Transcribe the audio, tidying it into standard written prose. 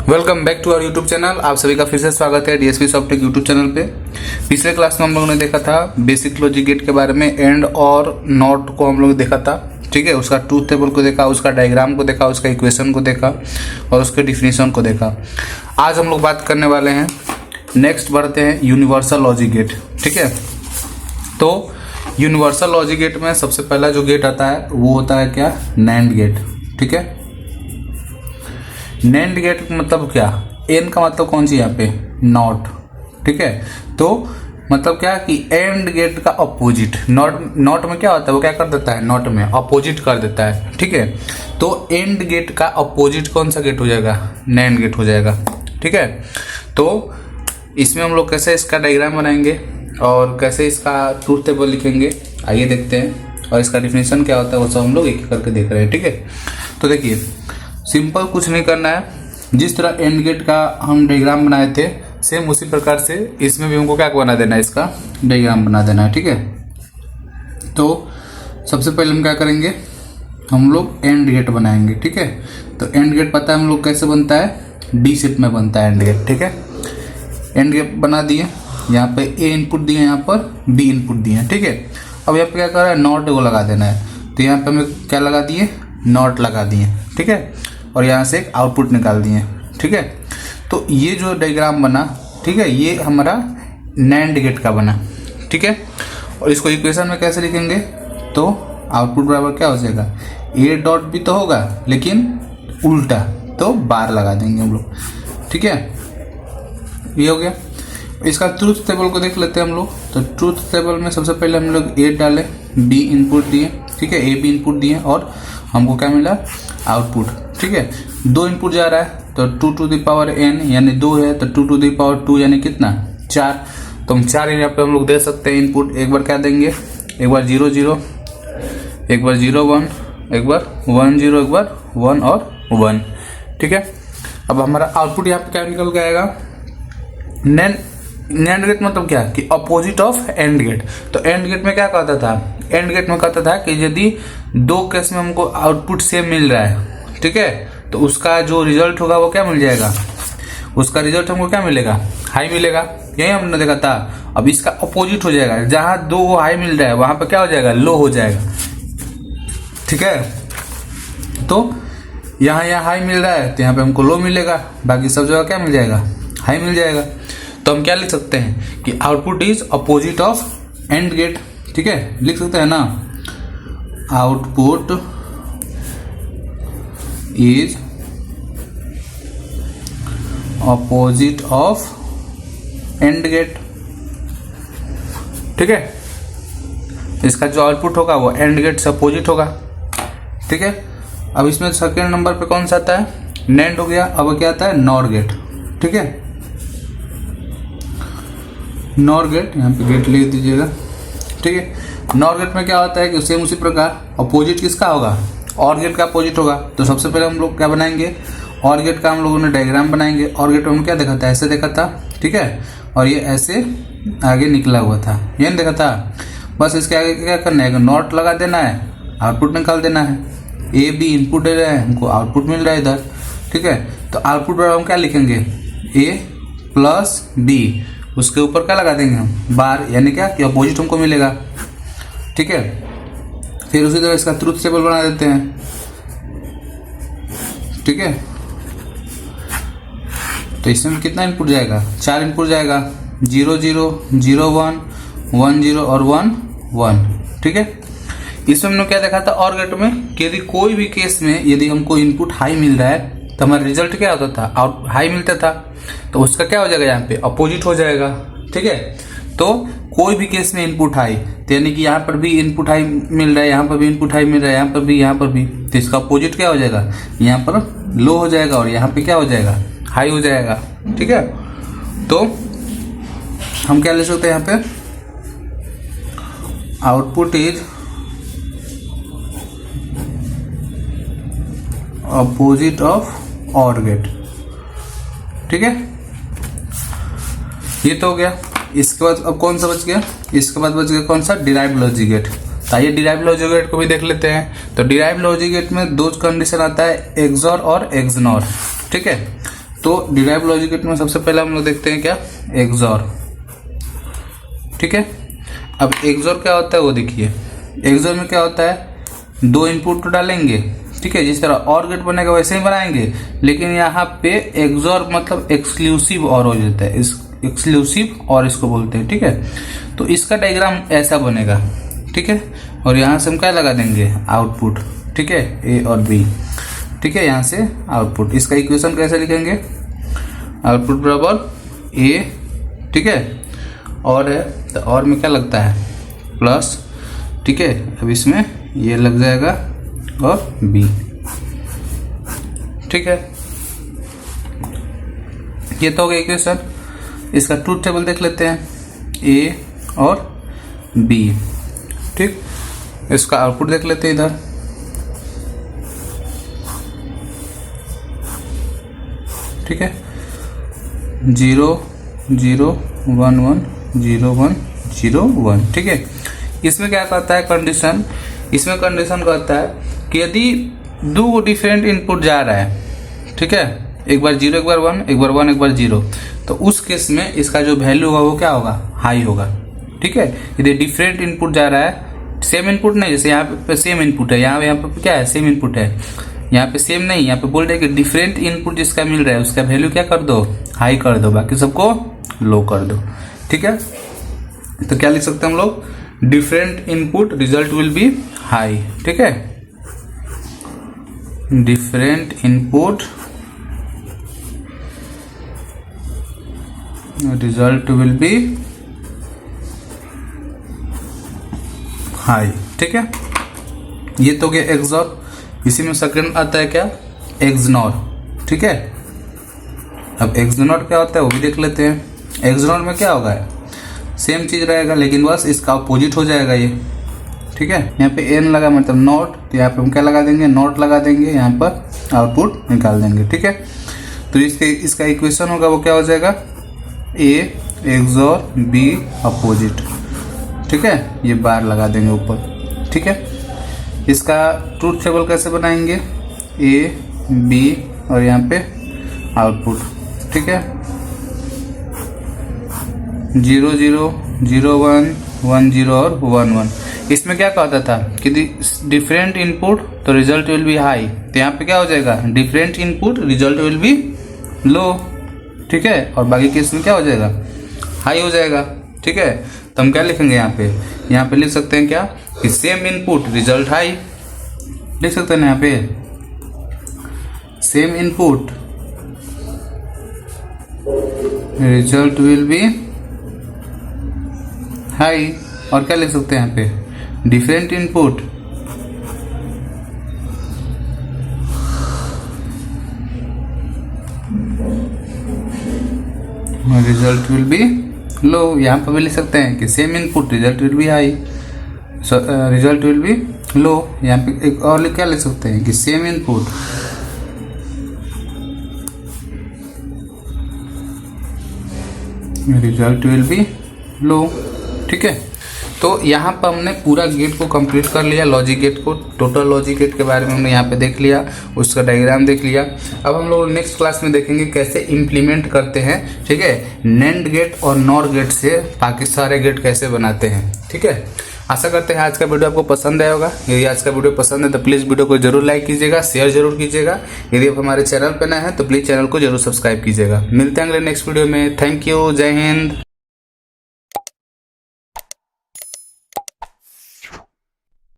Welcome back to our YouTube channel. आप सभी का फिर से स्वागत है डीएसपी सॉफ्टटेक यूट्यूब चैनल पे। पिछले क्लास में हम लोगों ने देखा था बेसिक लॉजिक गेट के बारे में। एंड और नॉट को हम लोग देखा था, ठीक है। उसका ट्रूथ टेबल को देखा, उसका डायग्राम को देखा, उसका इक्वेशन को देखा और उसके डिफिनीशन को देखा। आज हम लोग बात करने वाले हैं, नेक्स्ट बढ़ते हैं यूनिवर्सल लॉजिक गेट, ठीक है। तो यूनिवर्सल लॉजिक गेट में सबसे पहला जो गेट आता है वो होता है क्या, नैंड गेट, ठीक है। नैंड गेट मतलब क्या, एन का मतलब कौन सी यहाँ पे, नॉट, ठीक है। तो मतलब क्या कि एंड गेट का अपोजिट, नॉट में क्या होता है, वो क्या कर देता है, नॉट में अपोजिट कर देता है, ठीक है। तो एंड गेट का अपोजिट कौन सा गेट हो जाएगा, नैंड गेट हो जाएगा, ठीक है। तो इसमें हम लोग कैसे इसका डायग्राम बनाएंगे और कैसे इसका ट्रूथ टेबल लिखेंगे, आइए देखते हैं। और इसका डिफिनीशन क्या होता है वो सब हम लोग एक एक करके देख रहे हैं, ठीक है। तो देखिए, सिंपल कुछ नहीं करना है, जिस तरह एंड गेट का हम डायग्राम बनाए थे सेम उसी प्रकार से इसमें भी हमको क्या बना देना है, इसका डायग्राम बना देना है, ठीक है। तो सबसे पहले हम क्या करेंगे, हम लोग एंड गेट बनाएंगे, ठीक है। तो एंड गेट पता है हम लोग कैसे बनता है, डी शेप में बनता है एंड गेट, ठीक है। एंड गेट बना दिए, यहाँ पे ए इनपुट दिए, यहाँ पर बी इनपुट दिए, ठीक है। अब यहाँ पे क्या कर रहा है, नॉट को लगा देना है। तो यहाँ पे हमें क्या लगा दिए, नॉट लगा दिए, ठीक है। और यहाँ से एक आउटपुट निकाल दिए, ठीक है। तो ये जो डायग्राम बना, ठीक है, ये हमारा नैंड गेट का बना, ठीक है। और इसको इक्वेशन में कैसे लिखेंगे, तो आउटपुट बराबर क्या हो जाएगा, ए डॉट बी तो होगा लेकिन उल्टा, तो बार लगा देंगे हम लोग, ठीक है। ये हो गया। इसका ट्रूथ टेबल को देख लेते हैं हम लोग। तो ट्रूथ टेबल में सबसे पहले हम लोग ए डाले, बी इनपुट दिए, ठीक है, ए बी इनपुट दिए और हमको क्या मिला, आउटपुट, ठीक है। 2 इनपुट जा रहा है तो 2 टू द पावर n यानी 2 है, तो 2 टू द पावर 2 यानी कितना, 4। तो हम 4 यहाँ पे हम लोग दे सकते हैं इनपुट। एक बार क्या देंगे, एक बार 0 0, एक बार 0 1, एक बार 1 0, एक बार 1 और 1, ठीक है। अब हमारा आउटपुट यहाँ पे क्या निकल के आएगा, नैंड गेट मतलब क्या कि अपोजिट ऑफ एंड गेट। तो एंड गेट में क्या कहता था, एंड गेट में कहता था कि यदि 2 केस में हमको आउटपुट सेम मिल रहा है, ठीक है, तो उसका जो रिजल्ट होगा वो क्या मिल जाएगा, उसका रिजल्ट हमको क्या मिलेगा, हाई मिलेगा। यही हमने देखा था। अब इसका अपोजिट हो जाएगा, जहां 2 हाई मिल रहा है वहां पर क्या हो जाएगा, लो हो जाएगा, ठीक है। तो यहाँ हाई मिल रहा है तो यहाँ पे हमको लो मिलेगा, बाकी सब जगह क्या मिल जाएगा, हाई मिल जाएगा। तो हम क्या लिख सकते हैं कि output is opposite of AND gate, ठीक है, लिख सकते हैं ना, output is opposite of AND gate, ठीक है। इसका जो आउटपुट होगा वो एंड गेट से अपोजिट होगा, ठीक है। अब इसमें सेकेंड नंबर पे कौन सा आता है, नैंड हो गया। अब क्या आता है, नॉर गेट, ठीक है। नॉर गेट, यहाँ पे गेट लिख दीजिएगा, ठीक है। नॉर गेट में क्या होता है कि सेम उसी प्रकार अपोजिट किसका होगा, और गेट का अपोजिट होगा। तो सबसे पहले हम लोग क्या बनाएंगे, और गेट का हम लोगों ने डायग्राम बनाएंगे। और गेट में क्या देखा था, ऐसे देखा था, ठीक है, और ये ऐसे आगे निकला हुआ था, ये नहीं देखा था। बस इसके आगे क्या करना है, नॉट लगा देना है, आउटपुट निकाल देना है। ए बी इनपुट दे रहे हैं, हमको आउटपुट मिल रहा है इधर, ठीक है। तो आउटपुट पर हम क्या लिखेंगे, ए प्लस बी, उसके ऊपर क्या लगा देंगे हम, बार, यानी क्या कि अपोजिट हमको मिलेगा, ठीक है। फिर उसी तरह इसका ट्रूथ टेबल बना देते हैं, ठीक है। तो इसमें कितना इनपुट जाएगा, 4 इनपुट जाएगा, 0 0 0 1 1 0 और 1 1, ठीक है। इसमें हमने क्या देखा था, और गेट में कि यदि कोई भी केस में यदि हमको इनपुट हाई मिल रहा है तो हमारा रिजल्ट क्या होता था, आउट हाई मिलता था, तो उसका क्या हो जाएगा, यहाँ पे अपोजिट हो जाएगा, ठीक है। तो कोई भी केस में इनपुट हाई, तो यानी कि यहाँ पर भी इनपुट हाई मिल रहा है, यहाँ पर भी इनपुट हाई मिल रहा है, यहाँ पर भी, यहाँ पर भी, तो इसका अपोजिट क्या हो जाएगा, यहाँ पर लो हो जाएगा और यहाँ पे क्या हो जाएगा, हाई हो जाएगा, ठीक है। तो हम क्या ले सकते हैं यहाँ पे, आउटपुट इज अपोजिट ऑफ और गेट, ठीक है। ये तो हो गया। इसके बाद अब कौन सा बच गया, इसके बाद बच गया कौन सा, डिराइव लॉजिक गेट। तो आइए डिराइव लॉजिक गेट को भी देख लेते हैं। तो डिराइव लॉजिक गेट में 2 कंडीशन आता है, एक्सॉर और एक्सनॉर, ठीक है। तो डिराइव लॉजिक गेट में सबसे पहले हम लोग देखते हैं क्या, एक्सॉर। ठीक है, अब एक्सॉर क्या होता है वो देखिए। एक्सॉर में क्या होता है, दो इनपुट तो डालेंगे, ठीक है, जिस तरह और गेट बनेगा वैसे ही बनाएंगे, लेकिन यहाँ पे एक्सॉर मतलब एक्सक्लूसिव और हो जाता है, एक्सक्लूसिव और इसको बोलते हैं। ठीक है, तो इसका डायग्राम ऐसा बनेगा। ठीक है, और यहाँ से हम क्या लगा देंगे, आउटपुट। ठीक है, ए और बी। ठीक है, यहाँ से आउटपुट। इसका इक्वेशन कैसे लिखेंगे, आउटपुट बराबर ए। ठीक है, और है तो और में क्या लगता है, प्लस। ठीक है, अब इसमें ये लग जाएगा और बी। ठीक है, ये तो हो गया इक्वेशन। इसका ट्रूथ टेबल देख लेते हैं, ए और बी। ठीक, इसका आउटपुट देख लेते हैं इधर। ठीक है, 0 0 1 1 0 1 0 1। ठीक है, इसमें क्या करता है कंडीशन, इसमें कंडीशन कहता है कि यदि दो डिफरेंट इनपुट जा रहा है, ठीक है, एक बार 0 एक बार 1, एक बार 1 एक बार 0, तो उस केस में इसका जो वैल्यू होगा वो क्या होगा, हाई होगा। ठीक है, यदि डिफरेंट इनपुट जा रहा है, सेम इनपुट नहीं, जैसे यहाँ पे सेम इनपुट है, यहाँ पे क्या है, सेम इनपुट है, यहाँ पे सेम नहीं, यहाँ पे बोल रहे कि डिफरेंट इनपुट जिसका मिल रहा है उसका वैल्यू क्या कर दो, हाई कर दो, बाकी सबको लो कर दो। ठीक है, तो क्या लिख सकते हैं हम लोग, different input result will be high. ठीक है, different input result will be high. ठीक है, ये तो गया एक्सॉर। इसी में सेकंड आता है क्या, एक्सनॉर। ठीक है, अब एक्सनॉर क्या होता है वो भी देख लेते हैं। एक्सनॉर में क्या होगा, सेम चीज रहेगा लेकिन बस इसका अपोजिट हो जाएगा ये। ठीक है, यहाँ पे एन लगा मतलब नॉट, तो यहाँ पे हम क्या लगा देंगे, नॉट लगा देंगे, यहाँ पर आउटपुट निकाल देंगे। ठीक है, तो इसका इक्वेशन होगा वो क्या हो जाएगा, ए एक्सॉर बी अपोजिट। ठीक है, ये बार लगा देंगे ऊपर। ठीक है, इसका ट्रूथ टेबल कैसे बनाएंगे, ए बी और यहाँ पे आउटपुट। ठीक है, 0 0 0 1 1 0 और 1 1। इसमें क्या कहता था कि डिफरेंट इनपुट तो रिजल्ट विल बी हाई, तो यहाँ पे क्या हो जाएगा, different input result will be low. ठीक है, और बाकी केस में क्या हो जाएगा, हाई हो जाएगा। ठीक है, तो हम क्या लिखेंगे यहाँ पे लिख सकते हैं क्या कि सेम इनपुट रिजल्ट हाई, लिख सकते हैं यहाँ पे same input result will be high. और क्या लिख सकते हैं यहाँ पे, different input result will be low. यहाँ पर भी लिख सकते हैं कि same input result will be high, result will be low. यहाँ पे एक और क्या लिख सकते हैं कि same input result will be low. ठीक है, तो यहाँ पर हमने पूरा गेट को कंप्लीट कर लिया, लॉजिक गेट को, टोटल लॉजिक गेट के बारे में हमने यहाँ पे देख लिया, उसका डायग्राम देख लिया। अब हम लोग नेक्स्ट क्लास में देखेंगे कैसे इम्प्लीमेंट करते हैं। ठीक है, नैंड गेट और नॉर गेट से बाकी सारे गेट कैसे बनाते हैं। ठीक है, आशा करते हैं आज का वीडियो आपको पसंद आया होगा। यदि आज का वीडियो पसंद है तो प्लीज़ वीडियो को जरूर लाइक कीजिएगा, शेयर जरूर कीजिएगा। यदि आप हमारे चैनल पर नए हैं तो प्लीज़ चैनल को जरूर सब्सक्राइब कीजिएगा। मिलते हैं अगले नेक्स्ट वीडियो में। थैंक यू, जय हिंद।